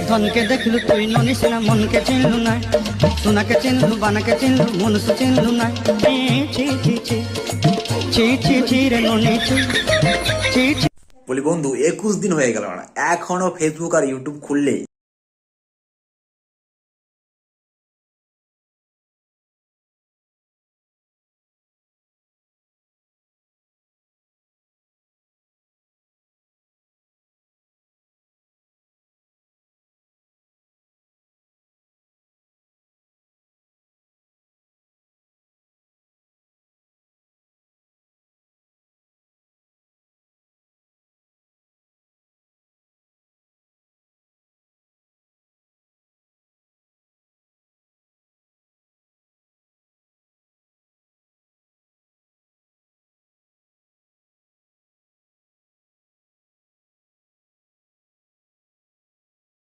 ধনকে দেখলু তুই ননিস না, মনকে চিনলু না, সোনাকে চিনলু, বানাকে চিনলু, মনুষ চিনলু না। ছি ছি ছি ছি ছি ছি রে ননি ছি ছি ছি। বলি বন্ধু 21 দিন হয়ে গেল না, এখনো ফেসবুক আর ইউটিউব খুললেই